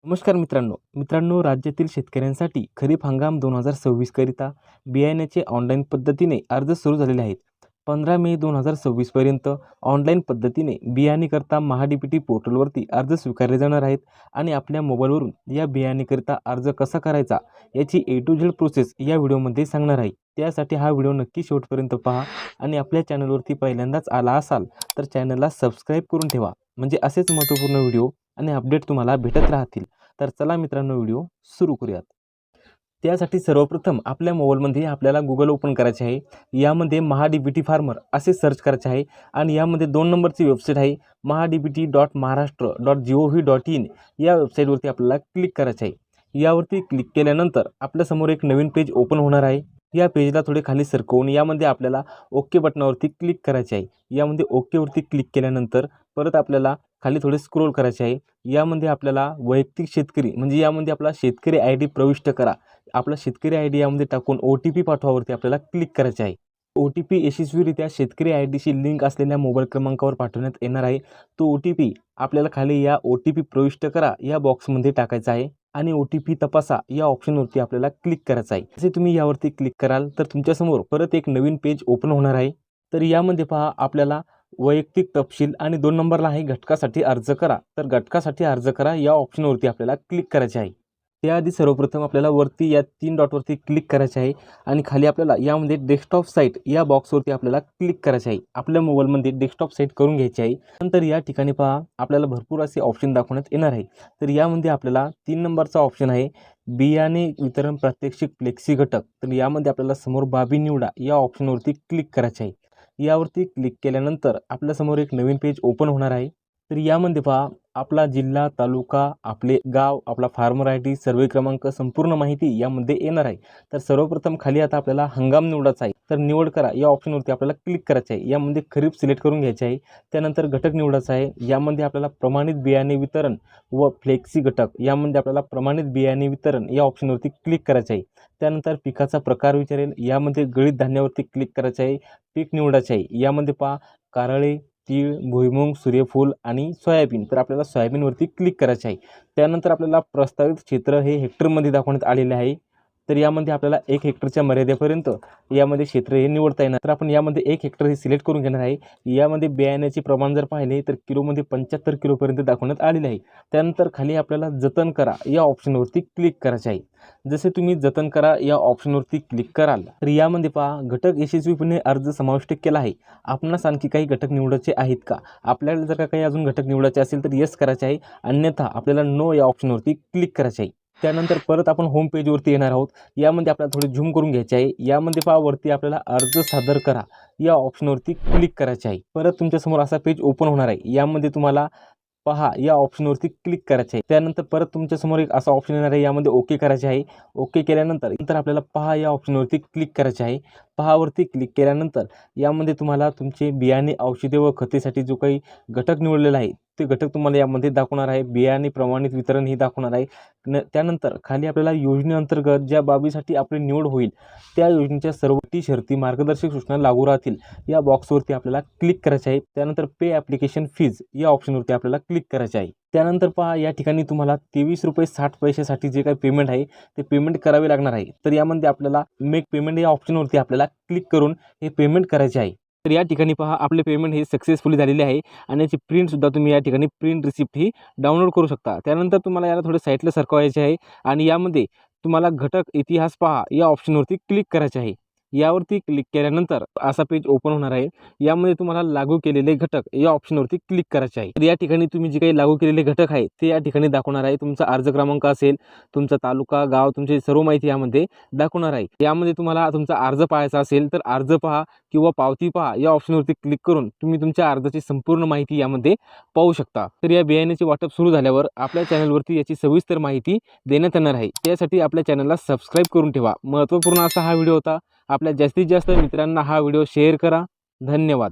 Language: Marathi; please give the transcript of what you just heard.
नमस्कार मित्रांनो राज्यातील शेतकऱ्यांसाठी खरीप हंगाम 2026 करिता बियाण्याचे ऑनलाईन पद्धतीने अर्ज सुरू झालेले आहेत। 15 मे 2026 पर्यंत ऑनलाईन पद्धतीने बियाणेकरता महाडीबीटी पोर्टलवरती अर्ज स्वीकारले जाणार आहेत आणि आपल्या मोबाईलवरून या बियाणेकरता अर्ज कसा करायचा याची A to Z प्रोसेस या व्हिडिओमध्ये सांगणार आहे। त्यासाठी हा व्हिडिओ नक्की शेवटपर्यंत पहा आणि आपल्या चॅनलवरती पहिल्यांदाच आला असाल तर चॅनलला सबस्क्राईब करून ठेवा, म्हणजे असेच महत्त्वपूर्ण व्हिडिओ आणि अपडेट तुम्हाला भेटत राहतील। तर चला मित्रांनो व्हिडिओ सुरू करूयात। त्यासाठी सर्वप्रथम आपल्या मोबाईलमध्ये आपल्याला गूगल ओपन करायचे आहे। यामध्ये महाडीबीटी फार्मर असे सर्च करायचे आहे आणि यामध्ये 2 नंबरची वेबसाईट आहे mahadbt.maharashtra.gov.in या वेबसाईटवरती आपल्याला क्लिक करायचे आहे। यावरती क्लिक केल्यानंतर आपल्यासमोर एक नवीन पेज ओपन होणार आहे। या पेजला थोडे खाली सरकवून यामध्ये आपल्याला ओके बटनावरती क्लिक करायचे आहे। यामध्ये ओकेवरती क्लिक केल्यानंतर परत आपल्याला खाली थोडे स्क्रोल करायचे आहे। यामध्ये आपल्याला वैयक्तिक शेतकरी म्हणजे यामध्ये आपला शेतकरी ID प्रविष्ट करा। आपला शेतकरी ID यामध्ये टाकून OTP पाठवावरती आपल्याला क्लिक करायचे आहे। OTP यशस्वीरित्या शेतकरी IDशी लिंक असलेल्या मोबाईल क्रमांकावर पाठवण्यात येणार आहे। तो OTP आपल्याला खाली या OTP प्रविष्ट करा या बॉक्समध्ये टाकायचा आहे आणि OTP तपासा या ऑप्शनवरती आपल्याला क्लिक करायचं आहे। जसे तुम्ही यावरती क्लिक कराल तर तुमच्यासमोर परत एक नवीन पेज ओपन होणार आहे। तर यामध्ये पहा आपल्याला वैयक्तिक तपशील आणि 2 नंबरला आहे घटकासाठी अर्ज करा। तर घटकासाठी अर्ज करा या ऑप्शनवरती आपल्याला क्लिक करायचे आहे। त्याआधी सर्वप्रथम आपल्याला वरती या 3 डॉटवरती क्लिक करायचे आहे आणि खाली आपल्याला यामध्ये डेस्कटॉप साईट या बॉक्सवरती आपल्याला क्लिक करायचे आहे। आपल्या मोबाईलमध्ये डेस्कटॉप साईट करून घ्यायची आहे। नंतर या ठिकाणी पहा आपल्याला भरपूर असे ऑप्शन दाखवण्यात येणार आहे। तर यामध्ये आपल्याला 3 नंबरचा ऑप्शन आहे बियाणे वितरण प्रात्यक्षिक फ्लेक्सी घटक। तर यामध्ये आपल्याला समोर बाबी निवडा या ऑप्शनवरती क्लिक करायचे आहे। यावरती क्लिक केल्यानंतर आपल्यासमोर एक नवीन पेज ओपन होणार आहे। तर यामध्ये पहा आपला जिल्हा, तालुका, आपले गाव, आपला फार्मर ID, सर्वे क्रमांक, संपूर्ण माहिती यामध्ये येणार आहे। तर सर्वप्रथम खाली आता आपल्याला हंगाम निवडायचा आहे। तर निवड करा या ऑप्शनवरती आपल्याला क्लिक करायचे आहे। यामध्ये खरीप सिलेक्ट करून घ्यायचे आहे। त्यानंतर घटक निवडायचा आहे। यामध्ये आपल्याला प्रमाणित बियाणे वितरण व फ्लेक्सी घटक यामध्ये आपल्याला प्रमाणित बियाणे वितरण या ऑप्शनवरती क्लिक करायचे आहे। त्यानंतर पिकाचा प्रकार विचारेल, यामध्ये गळीत धान्यावरती क्लिक करायचे आहे। पीक निवडायचे आहे। यामध्ये पहा कारळे, तीळ, भुईमुग, सूर्यफूल आणि सोयाबीन। तर आपल्याला सोयाबीनवरती क्लिक करायचे आहे। त्यानंतर आपल्याला प्रस्तावित क्षेत्र हे हेक्टरमध्ये दाखवण्यात आलेले आहे। तर यामध्ये आपल्याला 1 हेक्टरच्या मर्यादेपर्यंत यामध्ये क्षेत्र हे निवडता येणार। तर आपण यामध्ये 1 हेक्टर हे सिलेक्ट करून घेणार आहे। यामध्ये बियाण्याचे प्रमाण जर पाहिले तर किलोमध्ये 75 किलोपर्यंत दाखवण्यात आलेले आहे। त्यानंतर खाली आपल्याला जतन करा या ऑप्शनवरती क्लिक करायचे आहे। जसे तुम्ही जतन करा या ऑप्शनवरती क्लिक कराल तर यामध्ये पहा घटक यशस्वीपणे अर्ज समाविष्ट केला आहे। आपणास आणखी काही घटक निवडायचे आहेत का? आपल्याला जर का काही अजून घटक निवडायचे असेल तर येस करायचे आहे, अन्यथा आपल्याला नो या ऑप्शनवरती क्लिक करायचे आहे। त्यानंतर परत आपण होम पेजवरती येणार आहोत। यामध्ये आपल्याला थोडे झूम करून घ्यायचे आहे। यामध्ये पहा वरती आपल्याला अर्ज सादर करा या ऑप्शनवरती क्लिक करायचे आहे। परत तुमच्यासमोर असा पेज ओपन होणार आहे। यामध्ये तुम्हाला पहा या ऑप्शनवरती क्लिक करायचे आहे। त्यानंतर परत तुमच्यासमोर एक असा ऑप्शन येणार आहे। यामध्ये ओके करायचे आहे। ओके केल्यानंतर आपल्याला पहा या ऑप्शनवरती क्लिक करायचे आहे। पहावरती क्लिक केल्यानंतर यामध्ये तुम्हाला तुमचे बियाणे, औषधे व खतेसाठी जो काही घटक निवडलेला आहे ते घटक तुम्हाला यामध्ये दाखवणार आहे। बियाणे प्रमाणित वितरण ही दाखवणार आहे। त्यानंतर खाली आपल्याला योजनेअंतर्गत ज्या बाबीसाठी आपली निवड होईल त्या योजनेच्या सर्व अटी, शर्ती, मार्गदर्शक सूचना लागू राहतील या बॉक्सवरती आपल्याला क्लिक करायचे आहे। त्यानंतर पे ॲप्लिकेशन फीज या ऑप्शनवरती आपल्याला क्लिक करायचे आहे। त्यानंतर पहा या ठिकाणी तुम्हाला ₹23.60 साठी जे काही पेमेंट आहे ते पेमेंट करावे लागणार आहे। तर यामध्ये आपल्याला मेक पेमेंट या ऑप्शनवरती आपल्याला क्लिक करून हे पेमेंट करायचे आहे। तर या ठिकाणी पहा आपले पेमेंट हे सक्सेसफुली झालेले आहे आणि याची प्रिंटसुद्धा तुम्ही या ठिकाणी प्रिंट रिसिप्ट ही डाउनलोड करू शकता। त्यानंतर तुम्हाला याला थोडे साईडला सरकवायचे आहे आणि यामध्ये तुम्हाला घटक इतिहास पहा या ऑप्शनवरती क्लिक करायचे आहे। यावरती क्लिक केल्यानंतर असा पेज ओपन होणार आहे। यामध्ये तुम्हाला लागू केलेले घटक या ऑप्शनवरती क्लिक करायचे आहे। तर या ठिकाणी तुम्ही जे काही लागू केलेले घटक आहे ते या ठिकाणी दाखवणार आहे। तुमचा अर्ज क्रमांक असेल, तुमचा तालुका, गाव, तुमची सर्व माहिती यामध्ये दाखवणार आहे। यामध्ये तुम्हाला तुमचा अर्ज पाहायचा असेल तर अर्ज पहा किंवा पावती पहा या ऑप्शनवरती क्लिक करून तुम्ही तुमच्या अर्जाची संपूर्ण माहिती यामध्ये पाहू शकता। तर या बियाण्याचे वाटप सुरू झाल्यावर आपल्या चॅनलवरती याची सविस्तर माहिती देण्यात येणार आहे। त्यासाठी आपल्या चॅनलला सबस्क्राईब करून ठेवा। महत्त्वपूर्ण असा हा व्हिडिओ होता। आपल्या जास्तीत जास्त मित्रांना हा व्हिडिओ शेअर करा। धन्यवाद।